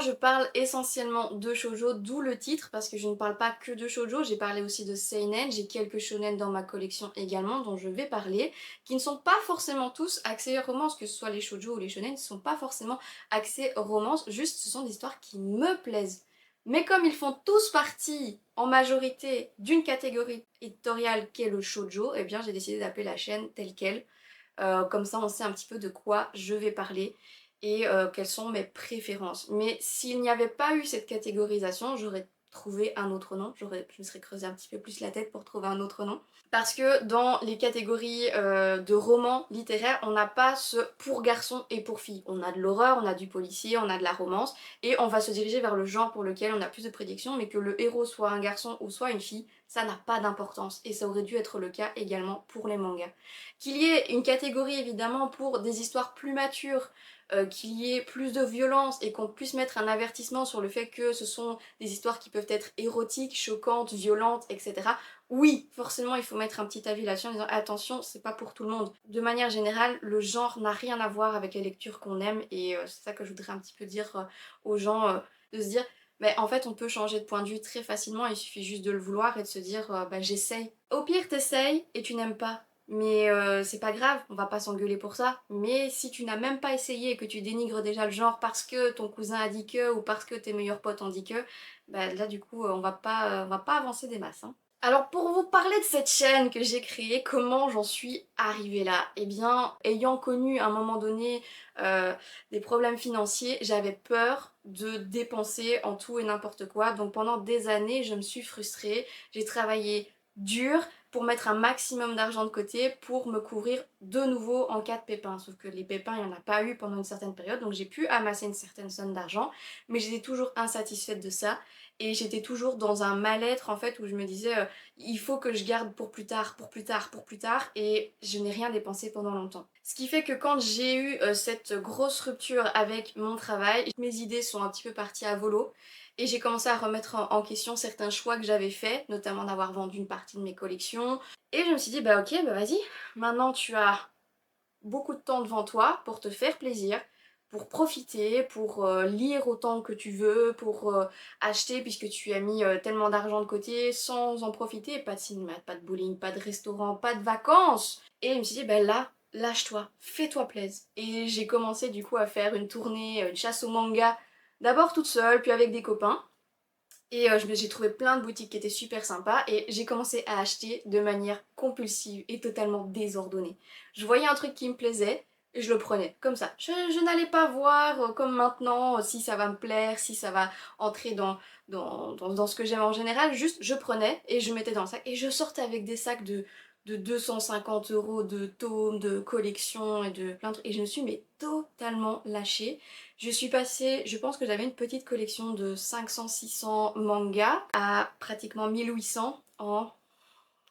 je parle essentiellement de shoujo, d'où le titre, parce que je ne parle pas que de shoujo, j'ai parlé aussi de seinen, j'ai quelques shonen dans ma collection également dont je vais parler, qui ne sont pas forcément tous axés romance, que ce soit les shoujo ou les shonen, ne sont pas forcément axés romance, juste ce sont des histoires qui me plaisent. Mais comme ils font tous partie, en majorité, d'une catégorie éditoriale qu'est le shoujo, eh bien j'ai décidé d'appeler la chaîne telle quelle. Comme ça on sait un petit peu de quoi je vais parler et quelles sont mes préférences. Mais s'il n'y avait pas eu cette catégorisation, j'aurais trouvé un autre nom, je me serais creusé un petit peu plus la tête pour trouver un autre nom. Parce que dans les catégories de romans littéraires, on n'a pas ce pour garçons et pour filles. On a de l'horreur, on a du policier, on a de la romance, et on va se diriger vers le genre pour lequel on a plus de prédictions, mais que le héros soit un garçon ou soit une fille, ça n'a pas d'importance, et ça aurait dû être le cas également pour les mangas. Qu'il y ait une catégorie évidemment pour des histoires plus matures, qu'il y ait plus de violence et qu'on puisse mettre un avertissement sur le fait que ce sont des histoires qui peuvent être érotiques, choquantes, violentes, etc. Oui, forcément il faut mettre un petit avis là-dessus en disant attention, c'est pas pour tout le monde. De manière générale, le genre n'a rien à voir avec les lectures qu'on aime et c'est ça que je voudrais un petit peu dire aux gens, de se dire mais en fait on peut changer de point de vue très facilement, il suffit juste de le vouloir et de se dire bah j'essaye. Au pire t'essayes et tu n'aimes pas. Mais c'est pas grave, on va pas s'engueuler pour ça. Mais si tu n'as même pas essayé et que tu dénigres déjà le genre parce que ton cousin a dit que ou parce que tes meilleurs potes ont dit que, bah là du coup on va pas avancer des masses, hein. Alors pour vous parler de cette chaîne que j'ai créée, comment j'en suis arrivée là? Eh bien, ayant connu à un moment donné euh, des problèmes financiers, j'avais peur de dépenser en tout et n'importe quoi. Donc pendant des années, je me suis frustrée, j'ai travaillé dur pour mettre un maximum d'argent de côté pour me couvrir de nouveau en cas de pépin. Sauf que les pépins, il n'y en a pas eu pendant une certaine période, donc j'ai pu amasser une certaine somme d'argent, mais j'étais toujours insatisfaite de ça. Et j'étais toujours dans un mal-être en fait où je me disais il faut que je garde pour plus tard, pour plus tard, pour plus tard et je n'ai rien dépensé pendant longtemps. Ce qui fait que quand j'ai eu cette grosse rupture avec mon travail, mes idées sont un petit peu parties à volo et j'ai commencé à remettre en question certains choix que j'avais faits, notamment d'avoir vendu une partie de mes collections. Et je me suis dit bah ok, bah vas-y, maintenant tu as beaucoup de temps devant toi pour te faire plaisir, pour profiter, pour lire autant que tu veux, pour acheter puisque tu as mis tellement d'argent de côté sans en profiter. Pas de cinéma, pas de bowling, pas de restaurant, pas de vacances. Et je me suis dit, ben là, lâche-toi, fais-toi plaisir. Et j'ai commencé du coup à faire une tournée, une chasse au manga, d'abord toute seule, puis avec des copains. Et j'ai trouvé plein de boutiques qui étaient super sympas et j'ai commencé à acheter de manière compulsive et totalement désordonnée. Je voyais un truc qui me plaisait et je le prenais comme ça. Je n'allais pas voir comme maintenant si ça va me plaire, si ça va entrer dans ce que j'aime en général. Juste je prenais et je mettais dans le sac et je sortais avec des sacs de 250 € de tomes, de collections et de plein de trucs. Et je me suis mais totalement lâchée. Je suis passée, je pense que j'avais une petite collection de 500-600 mangas à pratiquement 1800 en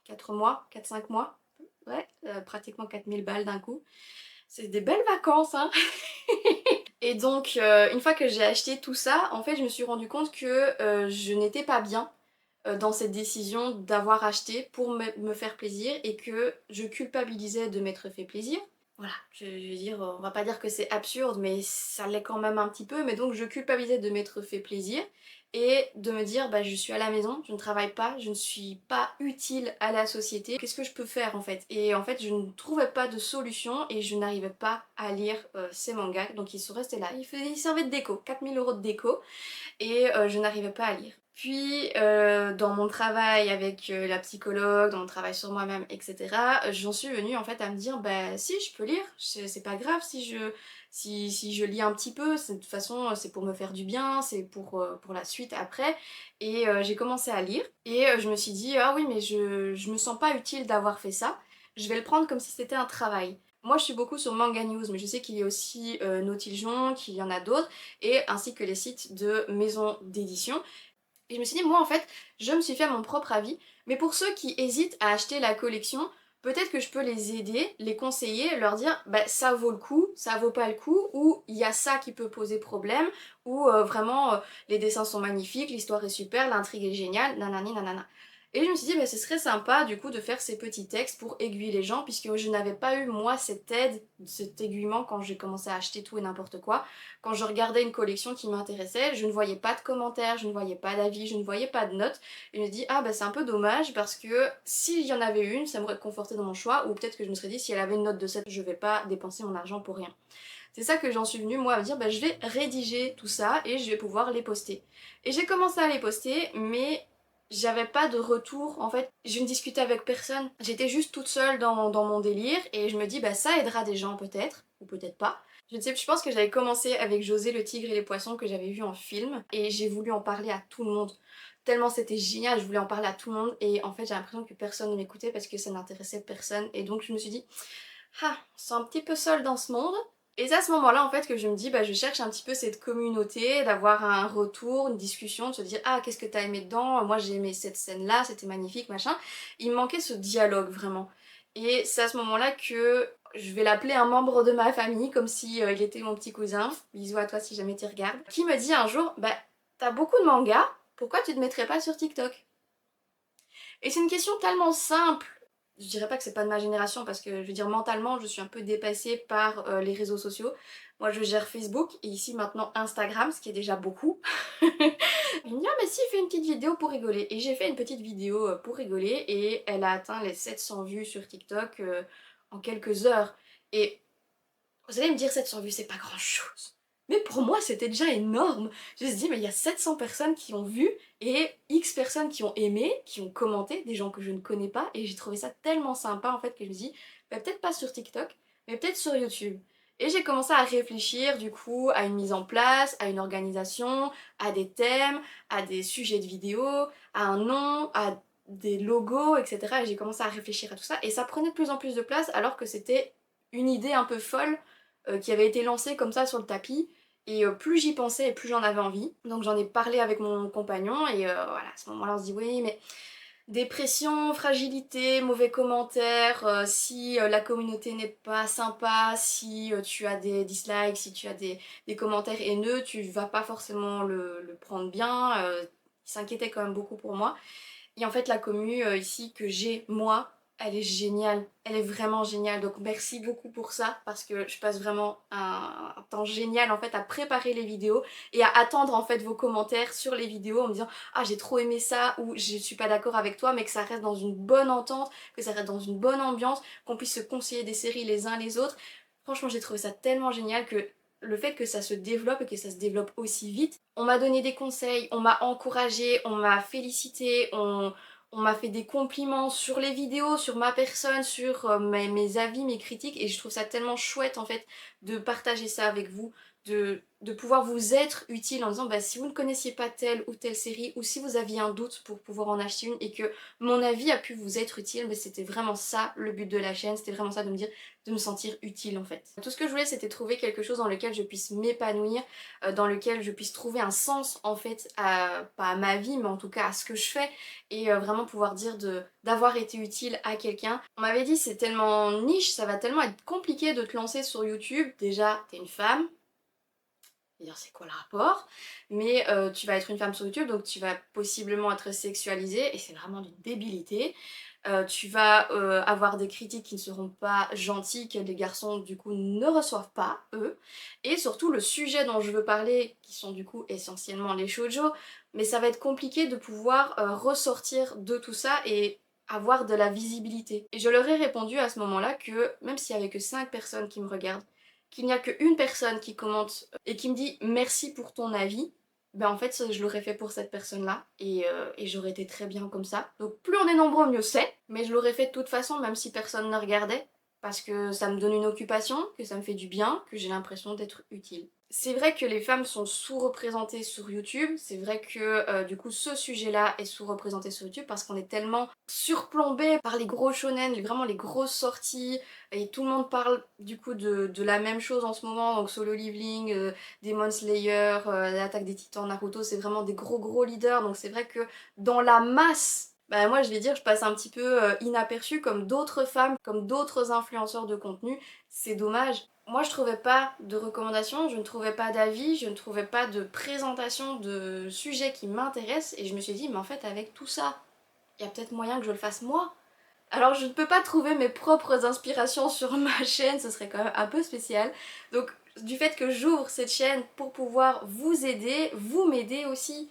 4 mois, 4-5 mois. Ouais, pratiquement 4000 balles d'un coup. C'est des belles vacances, hein. Et donc, une fois que j'ai acheté tout ça, en fait, je me suis rendu compte que je n'étais pas bien dans cette décision d'avoir acheté pour me faire plaisir et que je culpabilisais de m'être fait plaisir. Voilà, je veux dire, on va pas dire que c'est absurde, mais ça l'est quand même un petit peu. Mais donc je culpabilisais de m'être fait plaisir et de me dire, bah je suis à la maison, je ne travaille pas, je ne suis pas utile à la société. Qu'est-ce que je peux faire en fait? Et en fait, je ne trouvais pas de solution et je n'arrivais pas à lire ces mangas. Donc ils sont restés là. Ils servaient de déco, 4000 € de déco et je n'arrivais pas à lire. Puis dans mon travail avec la psychologue, dans mon travail sur moi-même, etc., j'en suis venue en fait à me dire bah si je peux lire, c'est pas grave si je lis un petit peu, de toute façon c'est pour me faire du bien, c'est pour la suite après. Et j'ai commencé à lire et je me suis dit ah oui mais je me sens pas utile d'avoir fait ça, je vais le prendre comme si c'était un travail. Moi je suis beaucoup sur Manga News mais je sais qu'il y a aussi Nautiljon, qu'il y en a d'autres et ainsi que les sites de maisons d'édition. Et je me suis dit, moi en fait, je me suis fait mon propre avis, mais pour ceux qui hésitent à acheter la collection, peut-être que je peux les aider, les conseiller, leur dire, bah ça vaut le coup, ça vaut pas le coup, ou il y a ça qui peut poser problème, ou vraiment les dessins sont magnifiques, l'histoire est super, l'intrigue est géniale, nanani nanana. Et je me suis dit, bah, ce serait sympa du coup de faire ces petits textes pour aiguiller les gens, puisque je n'avais pas eu moi cette aide, cet aiguillement quand j'ai commencé à acheter tout et n'importe quoi. Quand je regardais une collection qui m'intéressait, je ne voyais pas de commentaires, je ne voyais pas d'avis, je ne voyais pas de notes. Et je me dis, ah bah c'est un peu dommage parce que s'il y en avait une, ça m'aurait conforté dans mon choix, ou peut-être que je me serais dit, si elle avait une note de 7, je vais pas dépenser mon argent pour rien. C'est ça que j'en suis venue moi à me dire, bah je vais rédiger tout ça et je vais pouvoir les poster. Et j'ai commencé à les poster, mais j'avais pas de retour, en fait, je ne discutais avec personne. J'étais juste toute seule dans mon délire et je me dis, bah ça aidera des gens peut-être, ou peut-être pas. Je ne sais, je pense que j'avais commencé avec José le tigre et les poissons que j'avais vu en film et j'ai voulu en parler à tout le monde. Tellement c'était génial, je voulais en parler à tout le monde et en fait j'ai l'impression que personne ne m'écoutait parce que ça n'intéressait personne et donc je me suis dit, ah, on se sent un petit peu seule dans ce monde. Et c'est à ce moment-là en fait que je me dis, bah je cherche un petit peu cette communauté, d'avoir un retour, une discussion, de se dire ah qu'est-ce que t'as aimé dedans, moi j'ai aimé cette scène-là, c'était magnifique, machin. Il me manquait ce dialogue vraiment. Et c'est à ce moment-là que je vais l'appeler un membre de ma famille, comme si il était mon petit cousin, bisous à toi si jamais tu regardes, qui me dit un jour, bah t'as beaucoup de mangas, pourquoi tu te mettrais pas sur TikTok? Et c'est une question tellement simple. Je dirais pas que c'est pas de ma génération parce que je veux dire mentalement je suis un peu dépassée par les réseaux sociaux. Moi je gère Facebook et ici maintenant Instagram, ce qui est déjà beaucoup. Il me dit ah mais si fais une petite vidéo pour rigoler. Et j'ai fait une petite vidéo pour rigoler et elle a atteint les 700 vues sur TikTok en quelques heures. Et vous allez me dire 700 vues c'est pas grand chose. Mais pour moi c'était déjà énorme. Je me suis dit mais il y a 700 personnes qui ont vu et X personnes qui ont aimé, qui ont commenté, des gens que je ne connais pas et j'ai trouvé ça tellement sympa en fait que je me dis bah, peut-être pas sur TikTok mais peut-être sur YouTube. Et j'ai commencé à réfléchir du coup à une mise en place, à une organisation, à des thèmes, à des sujets de vidéos, à un nom, à des logos, etc. Et j'ai commencé à réfléchir à tout ça et ça prenait de plus en plus de place alors que c'était une idée un peu folle qui avait été lancée comme ça sur le tapis. Et plus j'y pensais et plus j'en avais envie. Donc j'en ai parlé avec mon compagnon et voilà, à ce moment-là on se dit oui mais dépression, fragilité, mauvais commentaires, si la communauté n'est pas sympa, si tu as des dislikes, si tu as des commentaires haineux, tu vas pas forcément le prendre bien. Il s'inquiétait quand même beaucoup pour moi. Et en fait, la commu ici que j'ai, moi, elle est géniale. Elle est vraiment géniale. Donc merci beaucoup pour ça parce que je passe vraiment un temps génial en fait à préparer les vidéos et à attendre en fait vos commentaires sur les vidéos en me disant ah j'ai trop aimé ça ou je suis pas d'accord avec toi mais que ça reste dans une bonne entente, que ça reste dans une bonne ambiance, qu'on puisse se conseiller des séries les uns les autres. Franchement j'ai trouvé ça tellement génial que le fait que ça se développe et que ça se développe aussi vite, on m'a donné des conseils, on m'a encouragé, on m'a félicité, on m'a fait des compliments sur les vidéos, sur ma personne, sur mes avis, mes critiques et je trouve ça tellement chouette en fait de partager ça avec vous, de pouvoir vous être utile en disant bah, si vous ne connaissiez pas telle ou telle série ou si vous aviez un doute pour pouvoir en acheter une et que mon avis a pu vous être utile, bah, c'était vraiment ça le but de la chaîne, c'était vraiment ça de me dire de me sentir utile en fait. Tout ce que je voulais c'était trouver quelque chose dans lequel je puisse m'épanouir, dans lequel je puisse trouver un sens en fait pas à ma vie mais en tout cas à ce que je fais et vraiment pouvoir dire d'avoir été utile à quelqu'un. On m'avait dit c'est tellement niche, ça va tellement être compliqué de te lancer sur YouTube. Déjà t'es une femme, dire c'est quoi le rapport, mais tu vas être une femme sur YouTube donc tu vas possiblement être sexualisée et c'est vraiment d'une débilité. Tu vas avoir des critiques qui ne seront pas gentilles, que les garçons du coup ne reçoivent pas, eux. Et surtout le sujet dont je veux parler, qui sont du coup essentiellement les shoujo, mais ça va être compliqué de pouvoir ressortir de tout ça et avoir de la visibilité. Et je leur ai répondu à ce moment-là que même s'il n'y avait que 5 personnes qui me regardent, qu'il n'y a qu'une personne qui commente et qui me dit merci pour ton avis, ben en fait ça, je l'aurais fait pour cette personne-là et j'aurais été très bien comme ça. Donc plus on est nombreux mieux c'est, mais je l'aurais fait de toute façon même si personne ne regardait parce que ça me donne une occupation, que ça me fait du bien, que j'ai l'impression d'être utile. C'est vrai que les femmes sont sous-représentées sur YouTube, c'est vrai que du coup ce sujet-là est sous-représenté sur YouTube parce qu'on est tellement surplombé par les gros shonen, vraiment les grosses sorties, et tout le monde parle du coup de la même chose en ce moment, donc Solo Leveling, Demon Slayer, l'Attaque des Titans, Naruto, c'est vraiment des gros leaders, donc c'est vrai que dans la masse, bah moi je vais dire je passe un petit peu inaperçue comme d'autres femmes, comme d'autres influenceurs de contenu, c'est dommage. Moi je trouvais pas de recommandations, je ne trouvais pas d'avis, je ne trouvais pas de présentation de sujets qui m'intéressent et je me suis dit mais en fait avec tout ça il y a peut-être moyen que je le fasse moi. Alors je ne peux pas trouver mes propres inspirations sur ma chaîne, ce serait quand même un peu spécial. Donc du fait que j'ouvre cette chaîne pour pouvoir vous aider, vous m'aider aussi.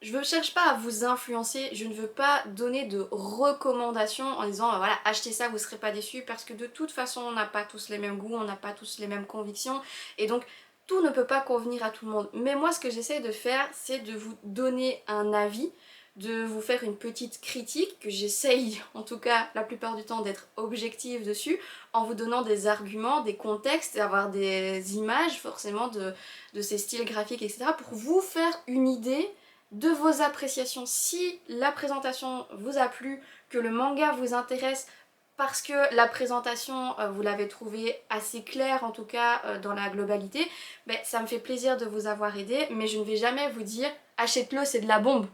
Je ne cherche pas à vous influencer, je ne veux pas donner de recommandations en disant voilà, achetez ça, vous ne serez pas déçus, parce que de toute façon on n'a pas tous les mêmes goûts, on n'a pas tous les mêmes convictions, et donc tout ne peut pas convenir à tout le monde. Mais moi ce que j'essaie de faire, c'est de vous donner un avis, de vous faire une petite critique, que j'essaye en tout cas la plupart du temps d'être objective dessus, en vous donnant des arguments, des contextes, avoir des images forcément de ces styles graphiques, etc. pour vous faire une idée de vos appréciations. Si la présentation vous a plu, que le manga vous intéresse, parce que la présentation, vous l'avez trouvée assez claire en tout cas dans la globalité, ben, ça me fait plaisir de vous avoir aidé, mais je ne vais jamais vous dire achète-le, c'est de la bombe.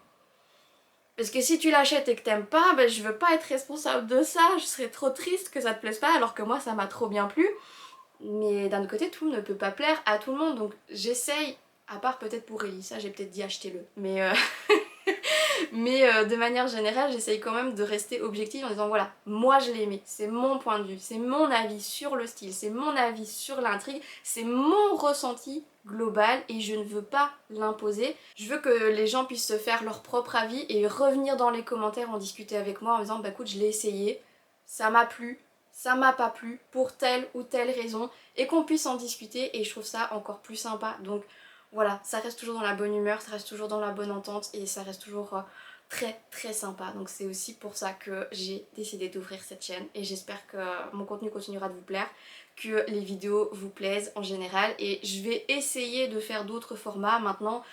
Parce que si tu l'achètes et que t'aimes pas, ben, je veux pas être responsable de ça, je serais trop triste que ça te plaise pas alors que moi ça m'a trop bien plu. Mais d'un autre côté, tout ne peut pas plaire à tout le monde, donc j'essaye, à part peut-être pour Ellie, ça j'ai peut-être dit achetez-le, mais de manière générale, j'essaye quand même de rester objective en disant voilà, moi je l'ai aimé, c'est mon point de vue, c'est mon avis sur le style, c'est mon avis sur l'intrigue, c'est mon ressenti global et je ne veux pas l'imposer. Je veux que les gens puissent se faire leur propre avis et revenir dans les commentaires en discuter avec moi en disant bah écoute, je l'ai essayé, ça m'a plu, ça m'a pas plu pour telle ou telle raison et qu'on puisse en discuter et je trouve ça encore plus sympa. Donc voilà, ça reste toujours dans la bonne humeur, ça reste toujours dans la bonne entente et ça reste toujours très très sympa. Donc c'est aussi pour ça que j'ai décidé d'ouvrir cette chaîne et j'espère que mon contenu continuera de vous plaire, que les vidéos vous plaisent en général et je vais essayer de faire d'autres formats maintenant.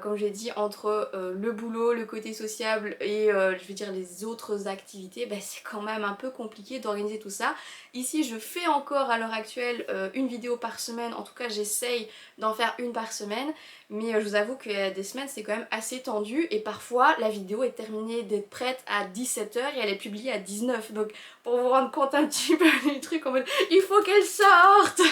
Comme j'ai dit, entre le boulot, le côté sociable et je vais dire les autres activités, ben, c'est quand même un peu compliqué d'organiser tout ça. Ici je fais encore à l'heure actuelle une vidéo par semaine, en tout cas j'essaye d'en faire une par semaine, mais je vous avoue qu'il y a des semaines c'est quand même assez tendu et parfois la vidéo est terminée d'être prête à 17 h et elle est publiée à 19 h. Donc pour vous rendre compte un petit peu du truc en mode il faut qu'elle sorte.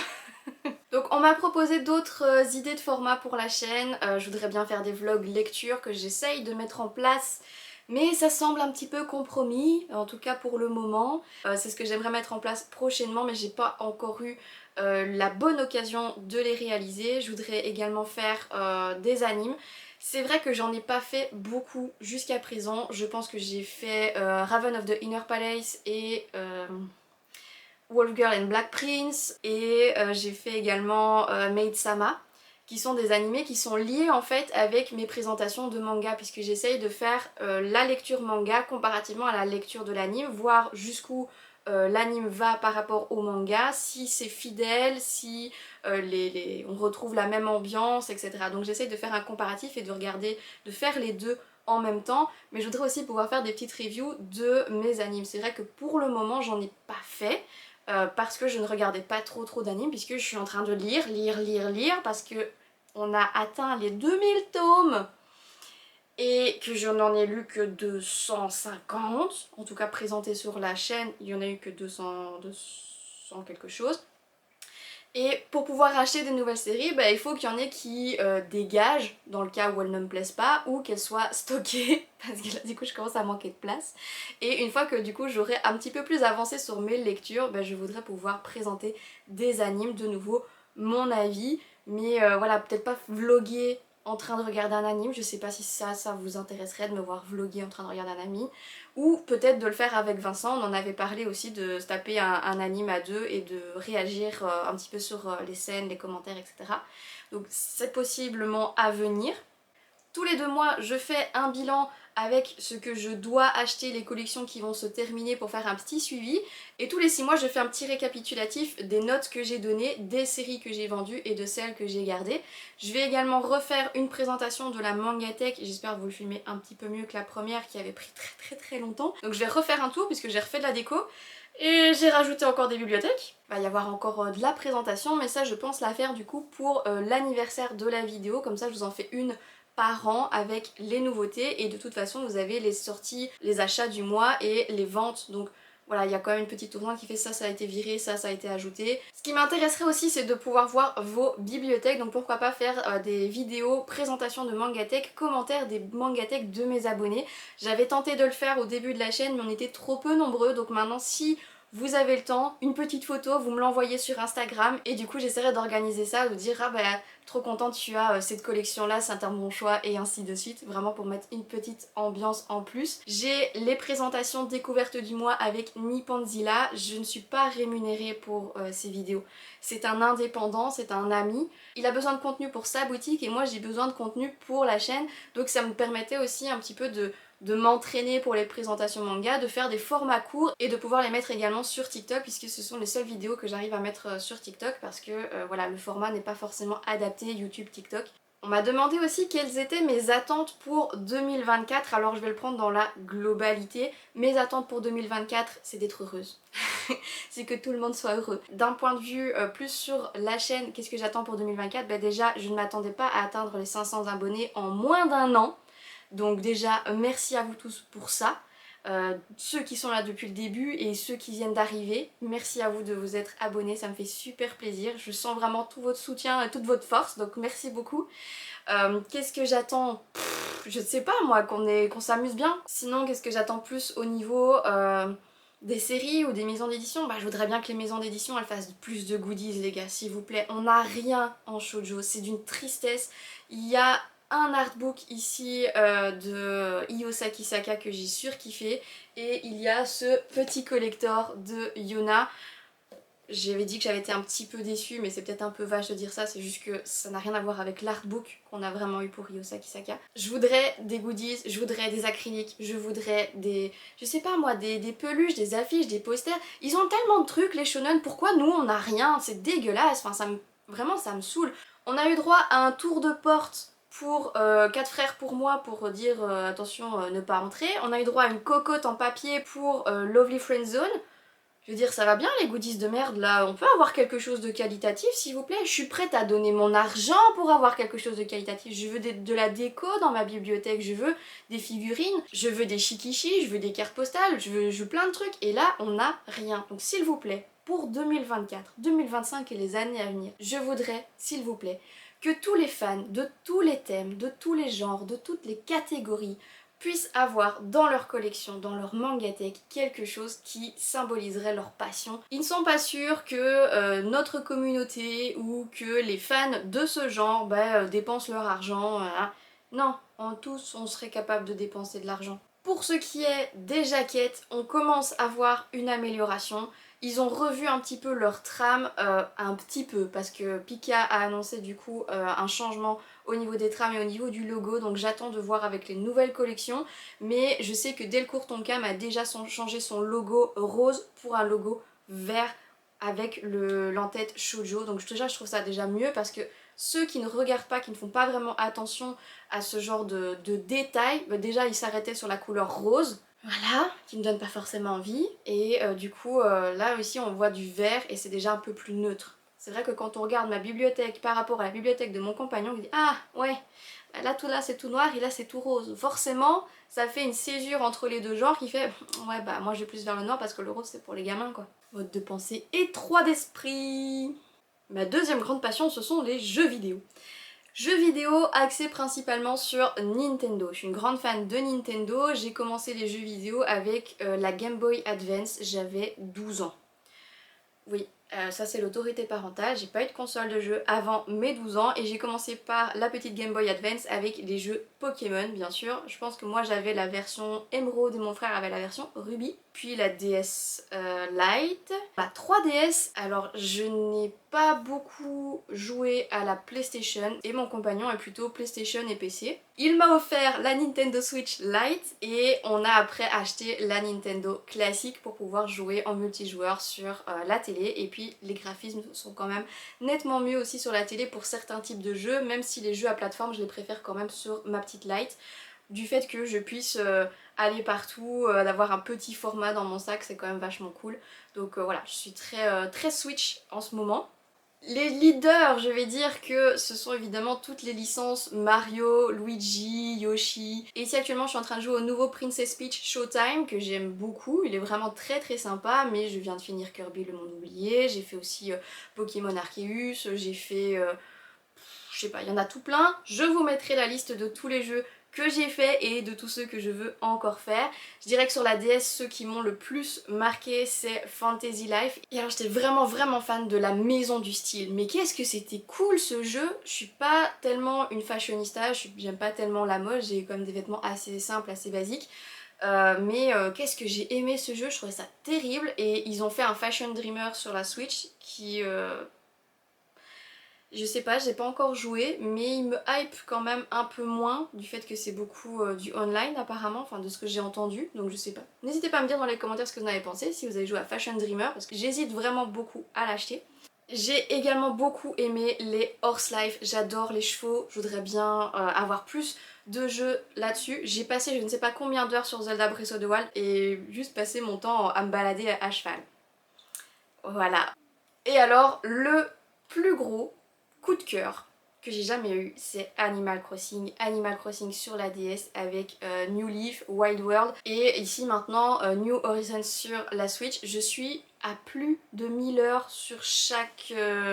Donc on m'a proposé d'autres idées de format pour la chaîne, je voudrais bien faire des vlogs lecture que j'essaye de mettre en place, mais ça semble un petit peu compromis, en tout cas pour le moment. C'est ce que j'aimerais mettre en place prochainement, mais j'ai pas encore eu la bonne occasion de les réaliser. Je voudrais également faire des animes. C'est vrai que j'en ai pas fait beaucoup jusqu'à présent, je pense que j'ai fait Raven of the Inner Palace et Wolf Girl and Black Prince et j'ai fait également Maid-sama, qui sont des animés qui sont liés en fait avec mes présentations de manga, puisque j'essaye de faire la lecture manga comparativement à la lecture de l'anime, voir jusqu'où l'anime va par rapport au manga, si c'est fidèle, si on retrouve la même ambiance, etc. Donc j'essaye de faire un comparatif et de regarder, de faire les deux en même temps, mais je voudrais aussi pouvoir faire des petites reviews de mes animes. C'est vrai que pour le moment j'en ai pas fait, parce que je ne regardais pas trop d'animes, puisque je suis en train de lire, parce que on a atteint les 2000 tomes et que je n'en ai lu que 250, en tout cas présentés sur la chaîne, il y en a eu que 200 quelque chose. Et pour pouvoir acheter des nouvelles séries, bah, il faut qu'il y en ait qui dégagent dans le cas où elles ne me plaisent pas ou qu'elles soient stockées parce que là du coup je commence à manquer de place. Et une fois que du coup j'aurai un petit peu plus avancé sur mes lectures, bah, je voudrais pouvoir présenter des animes, de nouveau mon avis. Mais voilà, peut-être pas vloguer en train de regarder un anime, je sais pas si ça vous intéresserait de me voir vloguer en train de regarder un anime. Ou peut-être de le faire avec Vincent, on en avait parlé aussi de se taper un anime à deux et de réagir un petit peu sur les scènes, les commentaires, etc. Donc c'est possiblement à venir. Tous les 2 mois, je fais un bilan avec ce que je dois acheter, les collections qui vont se terminer pour faire un petit suivi. Et tous les 6 mois, je fais un petit récapitulatif des notes que j'ai données, des séries que j'ai vendues et de celles que j'ai gardées. Je vais également refaire une présentation de la Mangatech. J'espère vous le filmer un petit peu mieux que la première qui avait pris très longtemps. Donc je vais refaire un tour puisque j'ai refait de la déco. Et j'ai rajouté encore des bibliothèques. Il va y avoir encore de la présentation, mais ça je pense la faire du coup pour l'anniversaire de la vidéo. Comme ça je vous en fais une par an avec les nouveautés et de toute façon vous avez les sorties, les achats du mois et les ventes. Donc voilà, il y a quand même une petite tournante qui fait ça, ça a été viré, ça a été ajouté. Ce qui m'intéresserait aussi, c'est de pouvoir voir vos bibliothèques, donc pourquoi pas faire des vidéos, présentations de Mangatech, commentaires des Mangatech de mes abonnés. J'avais tenté de le faire au début de la chaîne, mais on était trop peu nombreux, donc maintenant si vous avez le temps, une petite photo, vous me l'envoyez sur Instagram et du coup j'essaierai d'organiser ça, de dire ah bah trop contente tu as cette collection là, c'est un bon choix et ainsi de suite, vraiment pour mettre une petite ambiance en plus. J'ai les présentations découvertes du mois avec Nipponzilla, je ne suis pas rémunérée pour ces vidéos. C'est un indépendant, c'est un ami, il a besoin de contenu pour sa boutique et moi j'ai besoin de contenu pour la chaîne, donc ça me permettait aussi un petit peu de m'entraîner pour les présentations manga, de faire des formats courts et de pouvoir les mettre également sur TikTok puisque ce sont les seules vidéos que j'arrive à mettre sur TikTok parce que voilà, le format n'est pas forcément adapté YouTube TikTok. On m'a demandé aussi quelles étaient mes attentes pour 2024, alors je vais le prendre dans la globalité. Mes attentes pour 2024, c'est d'être heureuse. C'est que tout le monde soit heureux. D'un point de vue plus sur la chaîne, qu'est-ce que j'attends pour 2024 ? Ben déjà, je ne m'attendais pas à atteindre les 500 abonnés en moins d'un an. Donc déjà, merci à vous tous pour ça. Ceux qui sont là depuis le début et ceux qui viennent d'arriver, merci à vous de vous être abonnés, ça me fait super plaisir. Je sens vraiment tout votre soutien et toute votre force, donc merci beaucoup. Qu'est-ce que j'attends ? Je ne sais pas moi, qu'on s'amuse bien. Sinon, qu'est-ce que j'attends plus au niveau des séries ou des maisons d'édition ? Bah, je voudrais bien que les maisons d'édition elles fassent plus de goodies les gars, s'il vous plaît. On n'a rien en shoujo, c'est d'une tristesse. Il y a un artbook ici de Iyosaki Saka que j'ai surkiffé et il y a ce petit collector de Yona. J'avais dit que j'avais été un petit peu déçue mais c'est peut-être un peu vache de dire ça, c'est juste que ça n'a rien à voir avec l'artbook qu'on a vraiment eu pour Iyosaki Saka. Je voudrais des goodies, je voudrais des acryliques, je voudrais des, je sais pas moi, des peluches, des affiches, des posters. Ils ont tellement de trucs les shonen, pourquoi nous on n'a rien? C'est dégueulasse, enfin vraiment ça me saoule. On a eu droit à un tour de porte pour 4 frères pour moi pour dire attention ne pas entrer. On a eu droit à une cocotte en papier pour Lovely Friend Zone. Je veux dire ça va bien les goodies de merde là, on peut avoir quelque chose de qualitatif s'il vous plaît. Je suis prête à donner mon argent pour avoir quelque chose de qualitatif. Je veux de la déco dans ma bibliothèque, je veux des figurines, je veux des shikishi, je veux des cartes postales, je veux plein de trucs et là on n'a rien. Donc s'il vous plaît, pour 2024, 2025 et les années à venir, je voudrais s'il vous plaît que tous les fans de tous les thèmes, de tous les genres, de toutes les catégories puissent avoir dans leur collection, dans leur mangatech, quelque chose qui symboliserait leur passion. Ils ne sont pas sûrs que notre communauté ou que les fans de ce genre dépensent leur argent. Non, en tous on serait capable de dépenser de l'argent. Pour ce qui est des jaquettes, on commence à voir une amélioration. Ils ont revu un petit peu leur trame, un petit peu, parce que Pika a annoncé du coup un changement au niveau des trames et au niveau du logo, donc j'attends de voir avec les nouvelles collections, mais je sais que Delcourt Tonkam a déjà changé son logo rose pour un logo vert avec l'entête shoujo, donc déjà je trouve ça déjà mieux parce que ceux qui ne regardent pas, qui ne font pas vraiment attention à ce genre de détails, déjà ils s'arrêtaient sur la couleur rose, voilà, qui ne donne pas forcément envie, et du coup là aussi on voit du vert et c'est déjà un peu plus neutre. C'est vrai que quand on regarde ma bibliothèque par rapport à la bibliothèque de mon compagnon, on dit ah ouais, là tout là c'est tout noir et là c'est tout rose. Forcément ça fait une césure entre les deux genres qui fait ouais bah moi je vais plus vers le noir parce que le rose c'est pour les gamins quoi. Mode de pensée étroit d'esprit. Ma deuxième grande passion ce sont les jeux vidéo. Jeux vidéo axés principalement sur Nintendo. Je suis une grande fan de Nintendo. J'ai commencé les jeux vidéo avec la Game Boy Advance, j'avais 12 ans. Oui, ça c'est l'autorité parentale, j'ai pas eu de console de jeu avant mes 12 ans et j'ai commencé par la petite Game Boy Advance avec les jeux Pokémon bien sûr. Je pense que moi j'avais la version Emerald et mon frère avait la version Ruby. Puis la DS Lite, la 3DS, alors je n'ai pas beaucoup joué à la PlayStation et mon compagnon est plutôt PlayStation et PC. Il m'a offert la Nintendo Switch Lite et on a après acheté la Nintendo classique pour pouvoir jouer en multijoueur sur la télé et puis les graphismes sont quand même nettement mieux aussi sur la télé pour certains types de jeux, même si les jeux à plateforme je les préfère quand même sur ma petite Lite. Du fait que je puisse aller partout, d'avoir un petit format dans mon sac, c'est quand même vachement cool. Donc voilà, je suis très Switch en ce moment. Les leaders, je vais dire que ce sont évidemment toutes les licences Mario, Luigi, Yoshi. Et ici actuellement je suis en train de jouer au nouveau Princess Peach Showtime que j'aime beaucoup. Il est vraiment très très sympa, mais je viens de finir Kirby le monde oublié. J'ai fait aussi Pokémon Arceus, j'ai fait... je sais pas, il y en a tout plein. Je vous mettrai la liste de tous les jeux que j'ai fait et de tous ceux que je veux encore faire. Je dirais que sur la DS, ceux qui m'ont le plus marqué, c'est Fantasy Life. Et alors j'étais vraiment fan de la maison du style. Mais qu'est-ce que c'était cool ce jeu. Je suis pas tellement une fashionista, j'aime pas tellement la mode, j'ai quand même des vêtements assez simples, assez basiques. Mais qu'est-ce que j'ai aimé ce jeu, je trouvais ça terrible. Et ils ont fait un Fashion Dreamer sur la Switch qui... je sais pas, j'ai pas encore joué, mais il me hype quand même un peu moins du fait que c'est beaucoup du online apparemment, enfin de ce que j'ai entendu, donc je sais pas. N'hésitez pas à me dire dans les commentaires ce que vous en avez pensé, si vous avez joué à Fashion Dreamer, parce que j'hésite vraiment beaucoup à l'acheter. J'ai également beaucoup aimé les Horse Life, j'adore les chevaux, je voudrais bien avoir plus de jeux là-dessus. J'ai passé je ne sais pas combien d'heures sur Zelda Breath of the Wild et juste passé mon temps à me balader à cheval. Voilà. Et alors, le plus gros coup de cœur que j'ai jamais eu, c'est Animal Crossing. Animal Crossing sur la DS avec New Leaf, Wild World et ici maintenant New Horizons sur la Switch. Je suis à plus de 1000 heures sur chaque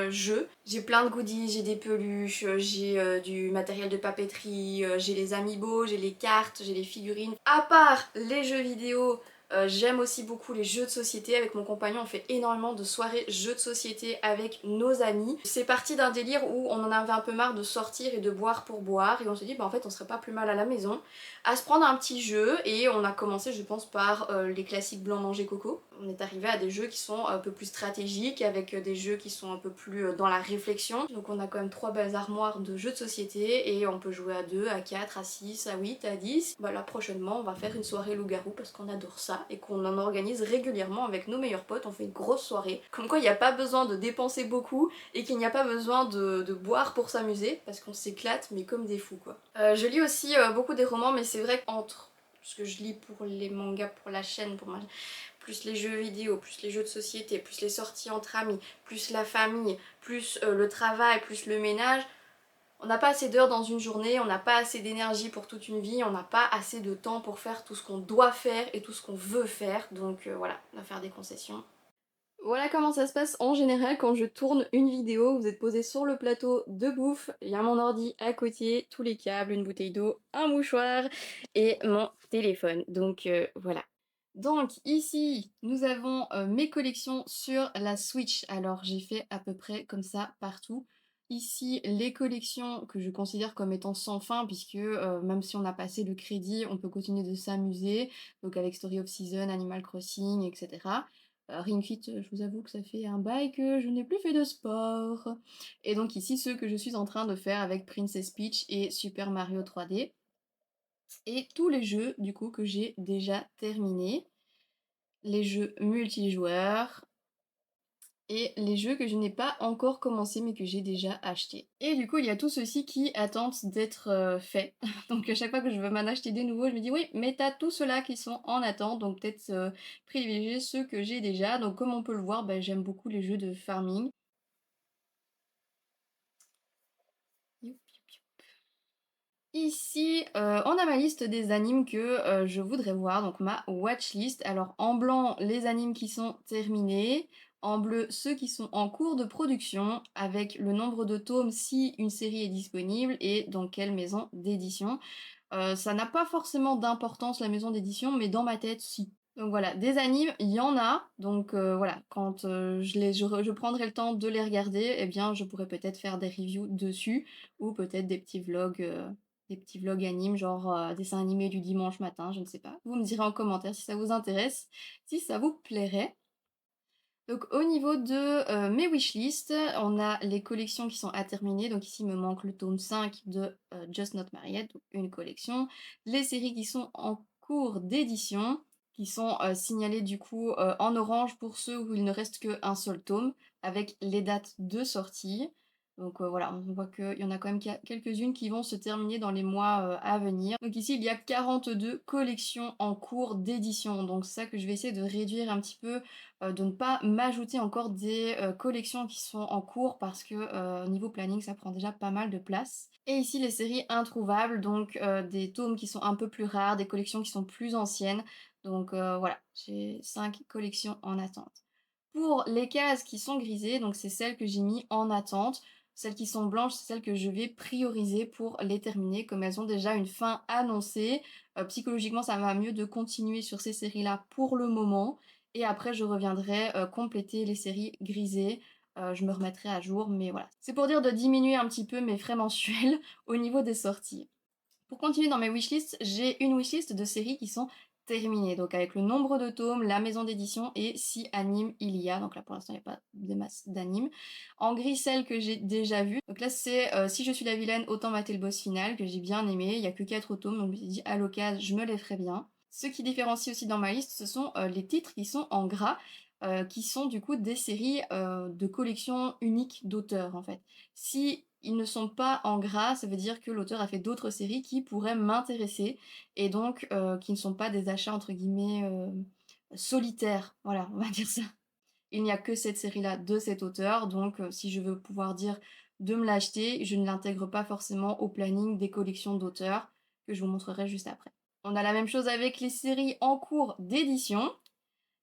jeu. J'ai plein de goodies, j'ai des peluches, j'ai du matériel de papeterie, j'ai les amiibo, j'ai les cartes, j'ai les figurines. À part les jeux vidéo, j'aime aussi beaucoup les jeux de société. Avec mon compagnon, on fait énormément de soirées jeux de société avec nos amis. C'est parti d'un délire où on en avait un peu marre de sortir et de boire pour boire et on se dit bah en fait on serait pas plus mal à la maison à se prendre un petit jeu et on a commencé je pense par les classiques blanc manger coco. On est arrivé à des jeux qui sont un peu plus stratégiques avec des jeux qui sont un peu plus dans la réflexion. Donc on a quand même 3 belles armoires de jeux de société et on peut jouer à 2, à 4, à 6, à 8, à 10. Bah là prochainement on va faire une soirée loup-garou parce qu'on adore ça et qu'on en organise régulièrement avec nos meilleurs potes. On fait une grosse soirée. Comme quoi il n'y a pas besoin de dépenser beaucoup et qu'il n'y a pas besoin de boire pour s'amuser parce qu'on s'éclate mais comme des fous quoi. Je lis aussi beaucoup des romans mais c'est vrai qu'entre ce que je lis pour les mangas, pour la chaîne, plus les jeux vidéo, plus les jeux de société, plus les sorties entre amis, plus la famille, plus le travail, plus le ménage, on n'a pas assez d'heures dans une journée, on n'a pas assez d'énergie pour toute une vie, on n'a pas assez de temps pour faire tout ce qu'on doit faire et tout ce qu'on veut faire, donc voilà, on va faire des concessions. Voilà comment ça se passe en général quand je tourne une vidéo. Vous êtes posé sur le plateau de bouffe, il y a mon ordi à côté, tous les câbles, une bouteille d'eau, un mouchoir et mon téléphone. Donc voilà. Donc ici, nous avons mes collections sur la Switch. Alors j'ai fait à peu près comme ça partout. Ici, les collections que je considère comme étant sans fin, puisque même si on a passé le crédit, on peut continuer de s'amuser. Donc avec Story of Season, Animal Crossing, etc. Ring Fit, je vous avoue que ça fait un bail que je n'ai plus fait de sport. Et donc ici, ceux que je suis en train de faire avec Princess Peach et Super Mario 3D. Et tous les jeux, du coup, que j'ai déjà terminés. Les jeux multijoueurs. Et les jeux que je n'ai pas encore commencé mais que j'ai déjà achetés. Et du coup, il y a tout ceci qui attendent d'être fait. Donc à chaque fois que je veux m'en acheter des nouveaux, je me dis oui, mais t'as tout cela qui sont en attente, donc peut-être privilégier ceux que j'ai déjà. Donc comme on peut le voir, bah, j'aime beaucoup les jeux de farming. Youp, youp, youp. Ici, on a ma liste des animes que je voudrais voir, donc ma watchlist. Alors en blanc, les animes qui sont terminés, en bleu, ceux qui sont en cours de production, avec le nombre de tomes si une série est disponible et dans quelle maison d'édition. Ça n'a pas forcément d'importance la maison d'édition, mais dans ma tête, si. Donc voilà, des animes, il y en a, donc voilà, quand je prendrai le temps de les regarder, eh bien je pourrais peut-être faire des reviews dessus, ou peut-être des petits vlogs animes, genre dessin animé du dimanche matin, je ne sais pas. Vous me direz en commentaire si ça vous intéresse, si ça vous plairait. Donc au niveau de mes wishlists, on a les collections qui sont à terminer. Donc ici il me manque le tome 5 de Just Not Married, donc une collection. Les séries qui sont en cours d'édition, qui sont signalées du coup en orange pour ceux où il ne reste qu'un seul tome, avec les dates de sortie. Donc voilà, on voit qu'il y en a quand même quelques-unes qui vont se terminer dans les mois, à venir. Donc ici, il y a 42 collections en cours d'édition. Donc c'est ça que je vais essayer de réduire un petit peu, de ne pas m'ajouter encore des, collections qui sont en cours parce que, niveau planning, ça prend déjà pas mal de place. Et ici, les séries introuvables, donc des tomes qui sont un peu plus rares, des collections qui sont plus anciennes. Donc voilà, j'ai 5 collections en attente. Pour les cases qui sont grisées, donc c'est celles que j'ai mis en attente. Celles qui sont blanches, c'est celles que je vais prioriser pour les terminer, comme elles ont déjà une fin annoncée. Psychologiquement, ça va mieux de continuer sur ces séries-là pour le moment. Et après, je reviendrai compléter les séries grisées. Je me remettrai à jour, mais voilà. C'est pour dire de diminuer un petit peu mes frais mensuels au niveau des sorties. Pour continuer dans mes wishlists, j'ai une wishlist de séries qui sont terminées, donc avec le nombre de tomes, la maison d'édition et si anime il y a. Donc là pour l'instant il n'y a pas des masses d'animes. En gris, celle que j'ai déjà vue. Donc là c'est Si je suis la vilaine, autant mater le boss final, que j'ai bien aimé. Il n'y a que 4 tomes, donc je me suis dit à l'occasion je me les ferai bien. Ce qui différencie aussi dans ma liste, ce sont les titres qui sont en gras. Qui sont du coup des séries de collections uniques d'auteurs en fait. Si ils ne sont pas en gras, ça veut dire que l'auteur a fait d'autres séries qui pourraient m'intéresser et donc qui ne sont pas des achats entre guillemets solitaires. Voilà, on va dire ça. Il n'y a que cette série-là de cet auteur, donc si je veux pouvoir dire de me l'acheter, je ne l'intègre pas forcément au planning des collections d'auteurs que je vous montrerai juste après. On a la même chose avec les séries en cours d'édition.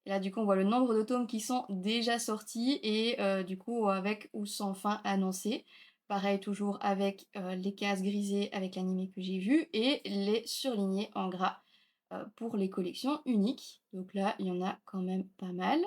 Et là, du coup, on voit le nombre de tomes qui sont déjà sortis et du coup, avec ou sans fin annoncé. Pareil, toujours avec les cases grisées avec l'animé que j'ai vu et les surlignés en gras pour les collections uniques. Donc là, il y en a quand même pas mal.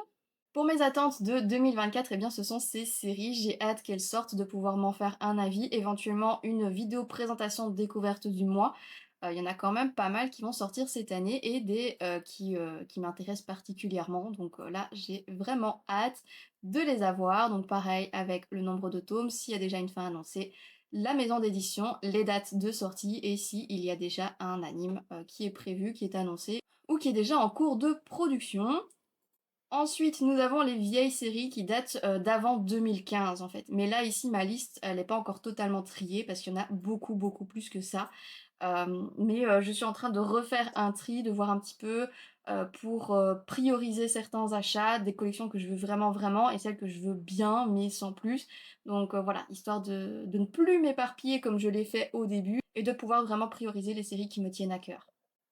Pour mes attentes de 2024, eh bien, ce sont ces séries. J'ai hâte qu'elles sortent, de pouvoir m'en faire un avis, éventuellement une vidéo présentation découverte du mois. Il y en a quand même pas mal qui vont sortir cette année et des qui m'intéressent particulièrement. Donc là, j'ai vraiment hâte de les avoir. Donc pareil, avec le nombre de tomes, s'il y a déjà une fin annoncée, la maison d'édition, les dates de sortie et s'il y a déjà un anime qui est prévu, qui est annoncé ou qui est déjà en cours de production. Ensuite, nous avons les vieilles séries qui datent d'avant 2015 en fait. Mais là, ici, ma liste, elle n'est pas encore totalement triée parce qu'il y en a beaucoup, beaucoup plus que ça. Mais je suis en train de refaire un tri, de voir un petit peu pour prioriser certains achats, des collections que je veux vraiment, vraiment et celles que je veux bien, mais sans plus. Donc voilà, histoire de ne plus m'éparpiller comme je l'ai fait au début et de pouvoir vraiment prioriser les séries qui me tiennent à cœur.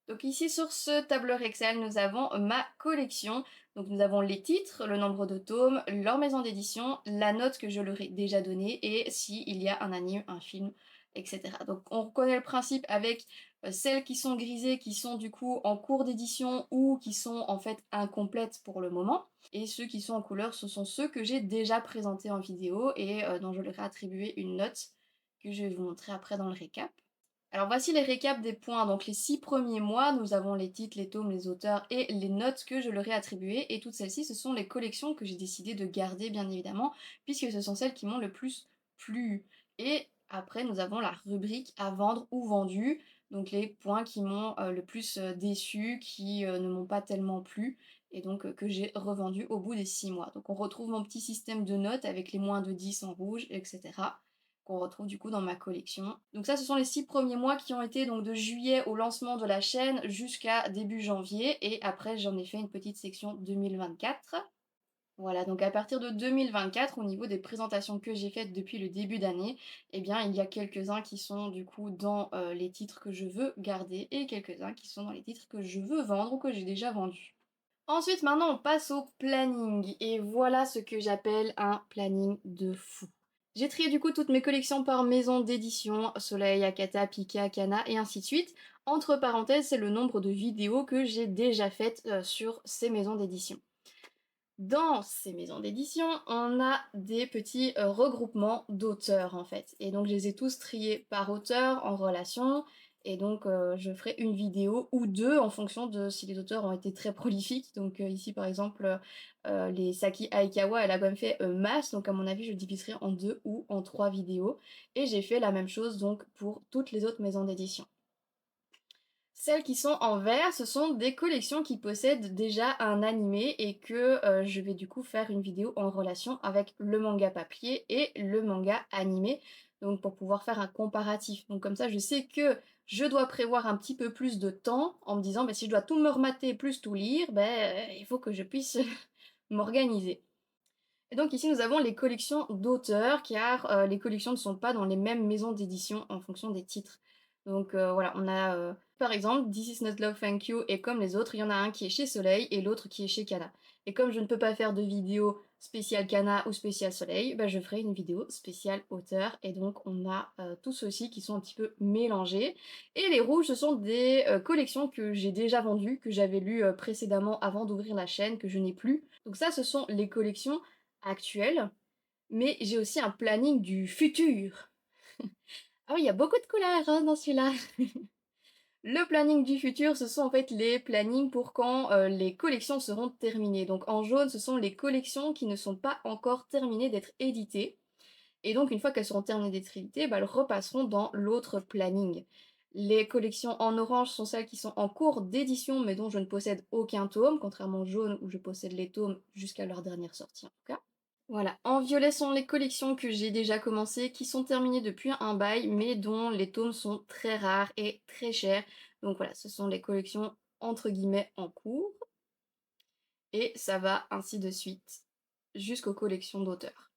Donc ici sur ce tableur Excel, nous avons ma collection. Donc nous avons les titres, le nombre de tomes, leur maison d'édition, la note que je leur ai déjà donnée et s'il y a un anime, un film, etc. Donc on reconnaît le principe avec celles qui sont grisées, qui sont du coup en cours d'édition ou qui sont en fait incomplètes pour le moment. Et ceux qui sont en couleur, ce sont ceux que j'ai déjà présentés en vidéo et dont je leur ai attribué une note que je vais vous montrer après dans le récap. Alors voici les récaps des points. Donc les 6 premiers mois, nous avons les titres, les tomes, les auteurs et les notes que je leur ai attribuées. Et toutes celles-ci, ce sont les collections que j'ai décidé de garder, bien évidemment, puisque ce sont celles qui m'ont le plus plu. Et après, nous avons la rubrique à vendre ou vendu. Donc les points qui m'ont le plus déçu, qui ne m'ont pas tellement plu, et donc que j'ai revendu au bout des 6 mois. Donc on retrouve mon petit système de notes avec les moins de 10 en rouge, etc. qu'on retrouve du coup dans ma collection. Donc ça, ce sont les 6 premiers mois qui ont été donc de juillet au lancement de la chaîne jusqu'à début janvier. Et après, j'en ai fait une petite section 2024. Voilà, donc à partir de 2024, au niveau des présentations que j'ai faites depuis le début d'année, eh bien, il y a quelques-uns qui sont du coup dans les titres que je veux garder et quelques-uns qui sont dans les titres que je veux vendre ou que j'ai déjà vendus. Ensuite, maintenant, on passe au planning. Et voilà ce que j'appelle un planning de fou. J'ai trié du coup toutes mes collections par maison d'édition, Soleil, Akata, Pika, Kana et ainsi de suite. Entre parenthèses, c'est le nombre de vidéos que j'ai déjà faites sur ces maisons d'édition. Dans ces maisons d'édition, on a des petits regroupements d'auteurs en fait. Et donc je les ai tous triés par auteur, en relation. Et donc je ferai une vidéo ou deux en fonction de si les auteurs ont été très prolifiques. Donc ici par exemple, les Saki Aikawa, elle a quand même fait masse. Donc à mon avis, je diviserai en deux ou en trois vidéos. Et j'ai fait la même chose donc pour toutes les autres maisons d'édition. Celles qui sont en vert, ce sont des collections qui possèdent déjà un animé et que je vais du coup faire une vidéo en relation avec le manga papier et le manga animé, donc pour pouvoir faire un comparatif. Donc comme ça, je sais que je dois prévoir un petit peu plus de temps en me disant, bah, si je dois tout me remater plus tout lire, ben il faut que je puisse m'organiser. Et donc ici, nous avons les collections d'auteurs, car les collections ne sont pas dans les mêmes maisons d'édition en fonction des titres. Donc voilà, on a par exemple This Is Not Love Thank You, et comme les autres, il y en a un qui est chez Soleil et l'autre qui est chez Kana. Et comme je ne peux pas faire de vidéo spéciale Kana ou spéciale Soleil, bah, je ferai une vidéo spéciale auteur, et donc on a tous ceux-ci qui sont un petit peu mélangés. Et les rouges, ce sont des collections que j'ai déjà vendues, que j'avais lues précédemment avant d'ouvrir la chaîne, que je n'ai plus. Donc ça, ce sont les collections actuelle, mais j'ai aussi un planning du futur. Ah oui, il y a beaucoup de couleurs hein, dans celui-là. Le planning du futur, ce sont en fait les plannings pour quand les collections seront terminées. Donc en jaune, ce sont les collections qui ne sont pas encore terminées d'être éditées. Et donc une fois qu'elles seront terminées d'être éditées, bah, elles repasseront dans l'autre planning. Les collections en orange sont celles qui sont en cours d'édition mais dont je ne possède aucun tome, contrairement au jaune où je possède les tomes jusqu'à leur dernière sortie en tout cas. Voilà, en violet sont les collections que j'ai déjà commencées, qui sont terminées depuis un bail, mais dont les tomes sont très rares et très chers. Donc voilà, ce sont les collections entre guillemets en cours. Et ça va ainsi de suite jusqu'aux collections d'auteurs.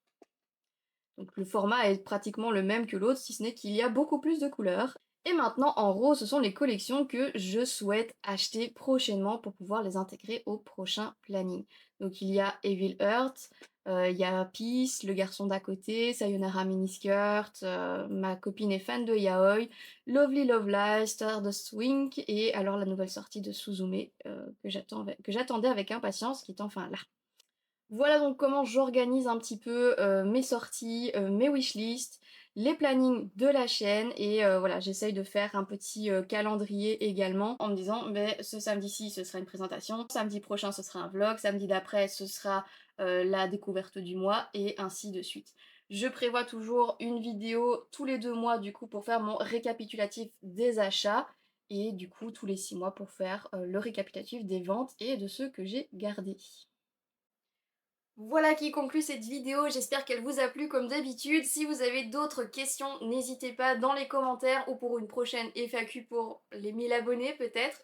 Donc le format est pratiquement le même que l'autre, si ce n'est qu'il y a beaucoup plus de couleurs. Et maintenant, en rose, ce sont les collections que je souhaite acheter prochainement pour pouvoir les intégrer au prochain planning. Donc il y a Evil Earth, il y a Peace, Le garçon d'à côté, Sayonara Miniskirt, ma copine est fan de Yaoi, Lovely Love Live, Stardust Wing, et alors la nouvelle sortie de Suzume que j'attendais avec impatience, qui est enfin là. Voilà donc comment j'organise un petit peu mes sorties, mes wishlists, les plannings de la chaîne et voilà, j'essaye de faire un petit calendrier également en me disant ben, ce samedi-ci ce sera une présentation, samedi prochain ce sera un vlog, samedi d'après ce sera la découverte du mois et ainsi de suite. Je prévois toujours une vidéo tous les 2 mois du coup pour faire mon récapitulatif des achats et du coup tous les 6 mois pour faire le récapitulatif des ventes et de ceux que j'ai gardés. Voilà qui conclut cette vidéo, j'espère qu'elle vous a plu comme d'habitude. Si vous avez d'autres questions, n'hésitez pas dans les commentaires ou pour une prochaine FAQ pour les 1000 abonnés peut-être.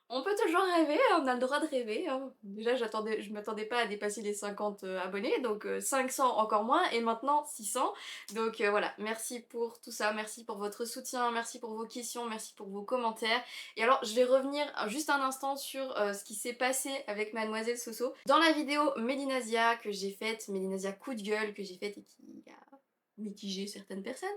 On peut toujours rêver, hein, on a le droit de rêver. Hein. Déjà, je m'attendais pas à dépasser les 50 abonnés, donc 500 encore moins, et maintenant 600. Donc voilà, merci pour tout ça, merci pour votre soutien, merci pour vos questions, merci pour vos commentaires. Et alors, je vais revenir juste un instant sur ce qui s'est passé avec Mademoiselle Soso. Dans la vidéo Médinasia que j'ai faite, Médinasia coup de gueule que j'ai faite et qui a mitigé certaines personnes,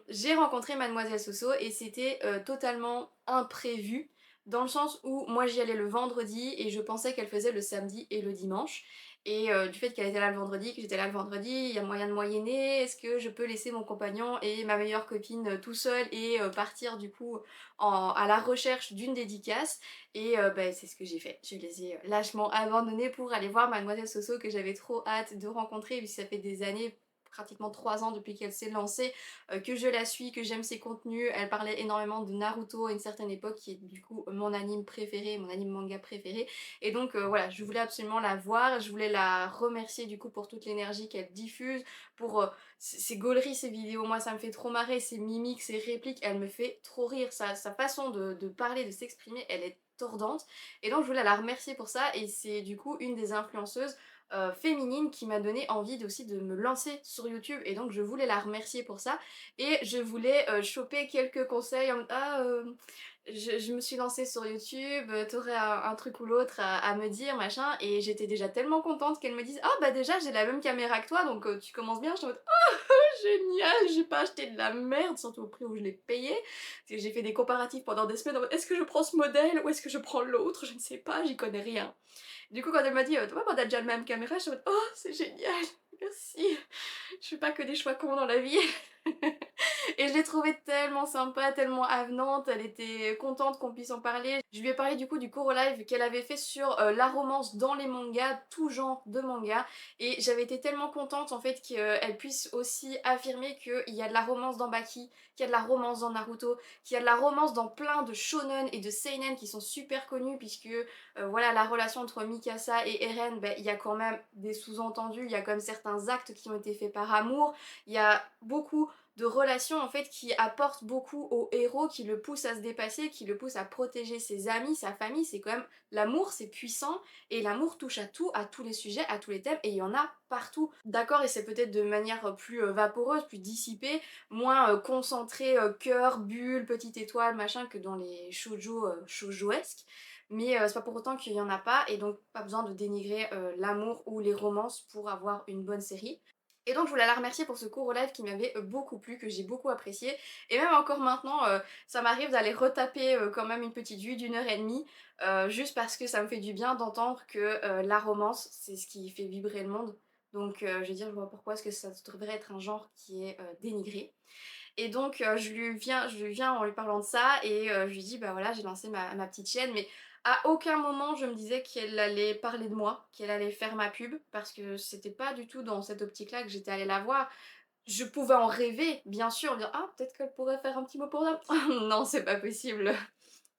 j'ai rencontré Mademoiselle Soso et c'était totalement imprévu dans le sens où moi j'y allais le vendredi et je pensais qu'elle faisait le samedi et le dimanche. Et du fait qu'elle était là le vendredi, que j'étais là le vendredi, il y a moyen de moyenner, est-ce que je peux laisser mon compagnon et ma meilleure copine tout seul et partir du coup à la recherche d'une dédicace. Et bah, c'est ce que j'ai fait, je les ai lâchement abandonnés pour aller voir Mademoiselle Soso que j'avais trop hâte de rencontrer puisque ça fait des années, pratiquement 3 ans depuis qu'elle s'est lancée, que je la suis, que j'aime ses contenus. Elle parlait énormément de Naruto à une certaine époque, qui est du coup mon anime préféré, mon anime manga préféré. Et donc voilà, je voulais absolument la voir, je voulais la remercier du coup pour toute l'énergie qu'elle diffuse, pour ses gauleries, ses vidéos. Moi ça me fait trop marrer, ses mimiques, ses répliques, elle me fait trop rire. Sa façon de parler, de s'exprimer, elle est tordante. Et donc je voulais la remercier pour ça, et c'est du coup une des influenceuses féminine qui m'a donné envie aussi de me lancer sur YouTube, et donc je voulais la remercier pour ça et je voulais choper quelques conseils en mode ah je me suis lancée sur YouTube, t'aurais un truc ou l'autre à me dire machin, et j'étais déjà tellement contente qu'elle me dise ah bah déjà j'ai la même caméra que toi donc tu commences bien. Je suis en mode oh génial, j'ai pas acheté de la merde surtout au prix où je l'ai payé. J'ai fait des comparatifs pendant des semaines en mode est-ce que je prends ce modèle ou est-ce que je prends l'autre, je ne sais pas, j'y connais rien. Du coup, quand elle m'a dit, toi, on a déjà le même caméra, je suis en mode, oh, c'est génial, merci. Je fais pas que des choix cons dans la vie. Et je l'ai trouvée tellement sympa, tellement avenante, elle était contente qu'on puisse en parler. Je lui ai parlé du coup du court live qu'elle avait fait sur la romance dans les mangas, tout genre de manga, et j'avais été tellement contente en fait qu'elle puisse aussi affirmer qu'il y a de la romance dans Baki, qu'il y a de la romance dans Naruto, qu'il y a de la romance dans plein de shonen et de seinen qui sont super connus puisque voilà, la relation entre Mikasa et Eren, ben, il y a quand même des sous-entendus, il y a quand même certains actes qui ont été faits par amour, il y a beaucoup de relations en fait qui apportent beaucoup au héros, qui le poussent à se dépasser, qui le poussent à protéger ses amis, sa famille. C'est quand même l'amour, c'est puissant et l'amour touche à tout, à tous les sujets, à tous les thèmes et il y en a partout. D'accord, et c'est peut-être de manière plus vaporeuse, plus dissipée, moins concentrée, cœur, bulle, petite étoile, machin que dans les shoujo shoujoesques. Mais c'est pas pour autant qu'il y en a pas et donc pas besoin de dénigrer l'amour ou les romances pour avoir une bonne série. Et donc je voulais la remercier pour ce court live qui m'avait beaucoup plu, que j'ai beaucoup apprécié. Et même encore maintenant, ça m'arrive d'aller retaper quand même une petite vue d'1 heure et demie, juste parce que ça me fait du bien d'entendre que la romance, c'est ce qui fait vibrer le monde. Donc je veux dire, je vois pourquoi est-ce que ça devrait être un genre qui est dénigré. Et donc je lui viens en lui parlant de ça et je lui dis bah voilà j'ai lancé ma petite chaîne mais à aucun moment je me disais qu'elle allait parler de moi, qu'elle allait faire ma pub parce que c'était pas du tout dans cette optique-là que j'étais allée la voir. Je pouvais en rêver bien sûr, me dire ah peut-être qu'elle pourrait faire un petit mot pour moi. Non c'est pas possible.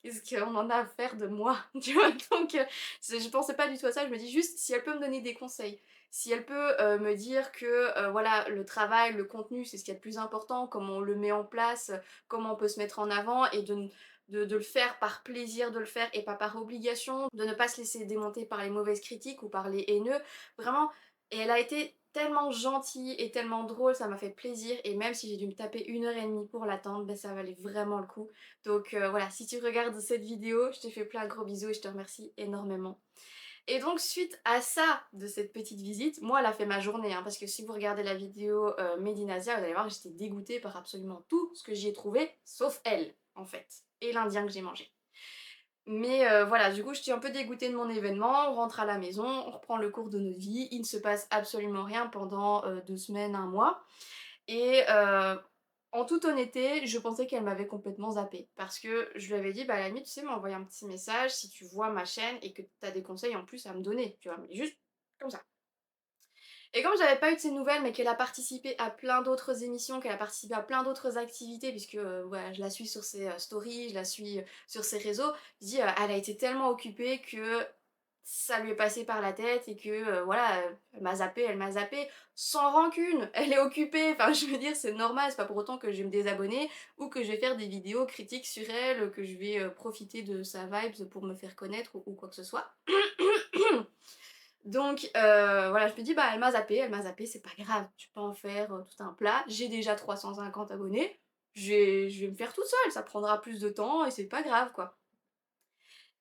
Qu'est-ce qu'on en a à faire de moi, tu vois? Donc je pensais pas du tout à ça, je me dis juste si elle peut me donner des conseils, si elle peut me dire que voilà, le travail, le contenu, c'est ce qu'il y a de plus important, comment on le met en place, comment on peut se mettre en avant et de le faire par plaisir de le faire et pas par obligation, de ne pas se laisser démonter par les mauvaises critiques ou par les haineux. Vraiment, et elle a été tellement gentille et tellement drôle, ça m'a fait plaisir et même si j'ai dû me taper 1 heure et demie pour l'attendre, ben ça valait vraiment le coup. Donc voilà, si tu regardes cette vidéo, je te fais plein de gros bisous et je te remercie énormément. Et donc suite à ça, de cette petite visite, moi elle a fait ma journée, hein, parce que si vous regardez la vidéo Made in Asia, vous allez voir que j'étais dégoûtée par absolument tout ce que j'y ai trouvé, sauf elle, en fait, et l'Indien que j'ai mangé. Mais voilà, du coup je suis un peu dégoûtée de mon événement, on rentre à la maison, on reprend le cours de notre vie, il ne se passe absolument rien pendant 2 semaines, un mois. Et en toute honnêteté, je pensais qu'elle m'avait complètement zappée. Parce que je lui avais dit, bah à la limite, tu sais, m'envoyer un petit message si tu vois ma chaîne et que t'as des conseils en plus à me donner, tu vois, mais juste comme ça. Et comme j'avais pas eu de ses nouvelles, mais qu'elle a participé à plein d'autres émissions, qu'elle a participé à plein d'autres activités, puisque voilà, je la suis sur ses stories, je la suis sur ses réseaux, je dis, elle a été tellement occupée que ça lui est passé par la tête et que voilà, elle m'a zappé, sans rancune, elle est occupée, enfin je veux dire c'est normal, c'est pas pour autant que je vais me désabonner ou que je vais faire des vidéos critiques sur elle, que je vais profiter de sa vibes pour me faire connaître ou quoi que ce soit. Donc voilà, je me dis bah elle m'a zappé, c'est pas grave, tu peux en faire tout un plat, j'ai déjà 350 abonnés, je vais me faire toute seule, ça prendra plus de temps et c'est pas grave quoi.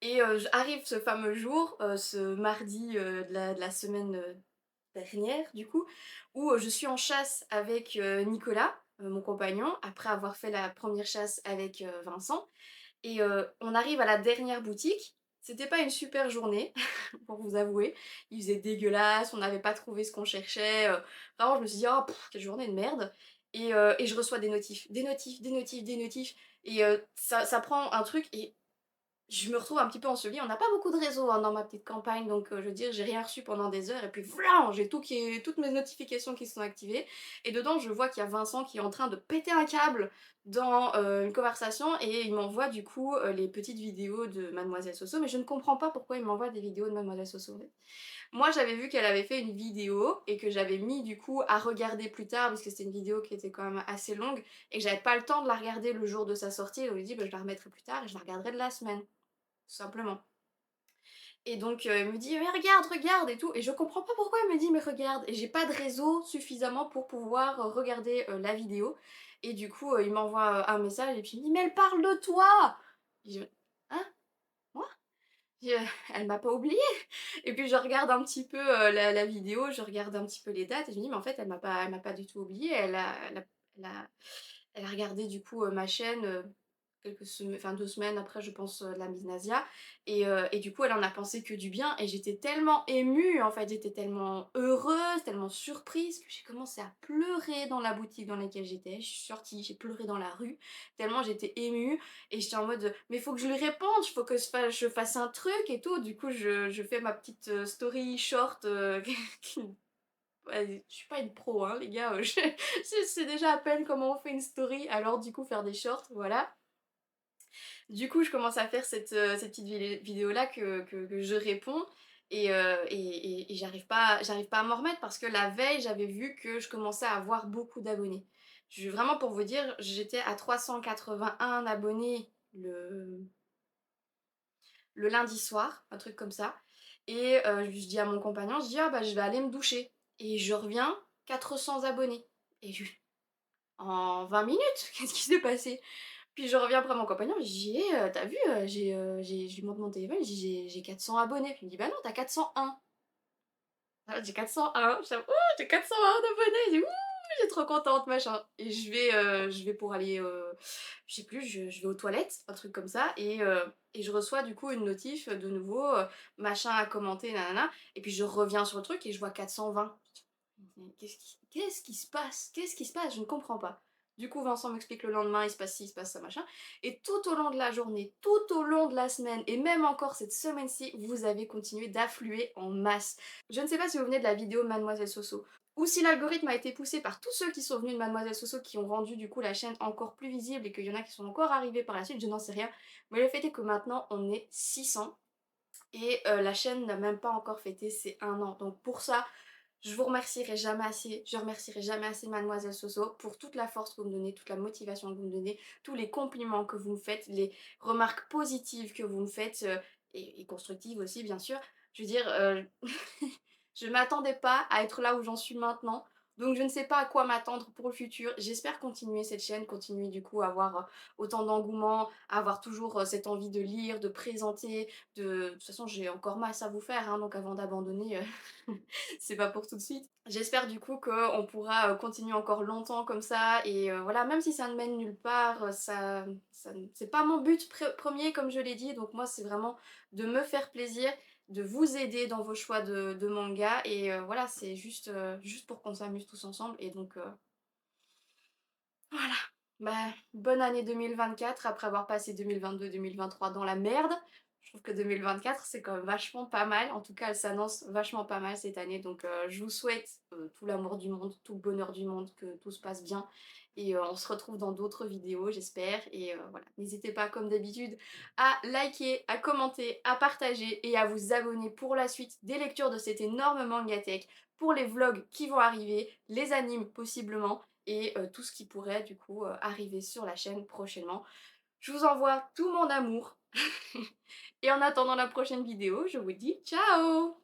Et arrive ce fameux jour, ce mardi de la semaine dernière du coup, où je suis en chasse avec Nicolas, mon compagnon, après avoir fait la première chasse avec Vincent. Et on arrive à la dernière boutique. C'était pas une super journée, pour vous avouer. Il faisait dégueulasse, on n'avait pas trouvé ce qu'on cherchait. Vraiment, je me suis dit, oh, quelle journée de merde. Et je reçois des notifs, des notifs, des notifs, des notifs. Et ça prend un truc et je me retrouve un petit peu ensevelie. On n'a pas beaucoup de réseau hein, dans ma petite campagne, donc je veux dire, j'ai rien reçu pendant des heures, et puis voilà, j'ai toutes mes notifications qui sont activées, et dedans je vois qu'il y a Vincent qui est en train de péter un câble dans une conversation, et il m'envoie du coup les petites vidéos de Mademoiselle Soso, mais je ne comprends pas pourquoi il m'envoie des vidéos de Mademoiselle Soso. En fait. Moi j'avais vu qu'elle avait fait une vidéo, et que j'avais mis du coup à regarder plus tard, parce que c'était une vidéo qui était quand même assez longue, et que j'avais pas le temps de la regarder le jour de sa sortie, et on lui dit bah, je la remettrai plus tard, et je la regarderai de la semaine tout simplement. Et donc il me dit mais regarde, regarde et tout. Et je comprends pas pourquoi il me dit mais regarde. Et j'ai pas de réseau suffisamment pour pouvoir regarder la vidéo. Et du coup il m'envoie un message et puis il me dit mais elle parle de toi. Et je, hein? Moi? Elle m'a pas oublié. Et puis je regarde un petit peu la vidéo, je regarde un petit peu les dates et je me dis mais en fait elle m'a pas du tout oublié. Elle a regardé du coup ma chaîne. quelques semaines, enfin 2 semaines après je pense, la Miss Nazia et du coup elle en a pensé que du bien et j'étais tellement émue en fait, j'étais tellement heureuse, tellement surprise que j'ai commencé à pleurer dans la boutique dans laquelle j'étais. Je suis sortie, j'ai pleuré dans la rue tellement j'étais émue et j'étais en mode: «Mais il faut que je lui réponde, il faut que je fasse un truc et tout». Du coup je fais ma petite, story short, qui ouais, je suis pas une pro hein les gars, je sais déjà à peine comment on fait une story alors du coup faire des shorts, voilà. Du coup, je commence à faire cette petite vidéo là que je réponds et j'arrive pas à m'en remettre parce que la veille, j'avais vu que je commençais à avoir beaucoup d'abonnés. Vraiment pour vous dire, j'étais à 381 abonnés le lundi soir, un truc comme ça et je dis à mon compagnon, je dis: «Ah bah, je vais aller me doucher» et je reviens, 400 abonnés et je en 20 minutes, qu'est-ce qui s'est passé? Puis je reviens après mon compagnon, je dis: «Eh, tu vu, je lui montre mon téléphone, je dis: «J'ai 400 abonnés». Puis il me dit: «Bah non, tu as 401». Ah, j'ai 401, je fais: «Oh, j'ai 401 abonnés!» Je dis: «Ouh, j'ai trop contente, machin» et je vais pour aller, je sais plus, je vais aux toilettes, un truc comme ça et je reçois du coup une notif, de nouveau, machin a commenté nanana et puis je reviens sur le truc et je vois 420. Mais qu'est-ce qui se passe? Qu'est-ce qui se passe? Je ne comprends pas. Du coup, Vincent m'explique le lendemain, il se passe ci, il se passe ça, machin. Et tout au long de la journée, tout au long de la semaine, et même encore cette semaine-ci, vous avez continué d'affluer en masse. Je ne sais pas si vous venez de la vidéo Mademoiselle Soso, ou si l'algorithme a été poussé par tous ceux qui sont venus de Mademoiselle Soso, qui ont rendu du coup la chaîne encore plus visible, et qu'il y en a qui sont encore arrivés par la suite, je n'en sais rien. Mais le fait est que maintenant, on est 600, et la chaîne n'a même pas encore fêté ses 1 an. Donc pour ça, je vous remercierai jamais assez, je remercierai jamais assez Mademoiselle Soso pour toute la force que vous me donnez, toute la motivation que vous me donnez, tous les compliments que vous me faites, les remarques positives que vous me faites, et constructives aussi bien sûr. Je veux dire, je m'attendais pas à être là où j'en suis maintenant, donc je ne sais pas à quoi m'attendre pour le futur. J'espère continuer cette chaîne, continuer du coup à avoir, autant d'engouement, à avoir toujours, cette envie de lire, de présenter, de toute façon j'ai encore masse à vous faire, hein, donc avant d'abandonner, c'est pas pour tout de suite. J'espère du coup qu'on pourra, continuer encore longtemps comme ça et voilà, même si ça ne mène nulle part, ça n c'est pas mon but premier comme je l'ai dit, donc moi c'est vraiment de me faire plaisir, de vous aider dans vos choix de manga et voilà, c'est juste, juste pour qu'on s'amuse tous ensemble et donc voilà. Bah, bonne année 2024 après avoir passé 2022-2023 dans la merde. Je trouve que 2024 c'est quand même vachement pas mal. En tout cas, elle s'annonce vachement pas mal cette année. Donc je vous souhaite tout l'amour du monde, tout le bonheur du monde, que tout se passe bien. Et on se retrouve dans d'autres vidéos, j'espère. Et voilà, n'hésitez pas comme d'habitude à liker, à commenter, à partager et à vous abonner pour la suite des lectures de cet énorme mangatech, pour les vlogs qui vont arriver, les animes possiblement et tout ce qui pourrait du coup arriver sur la chaîne prochainement. Je vous envoie tout mon amour et en attendant la prochaine vidéo, je vous dis ciao!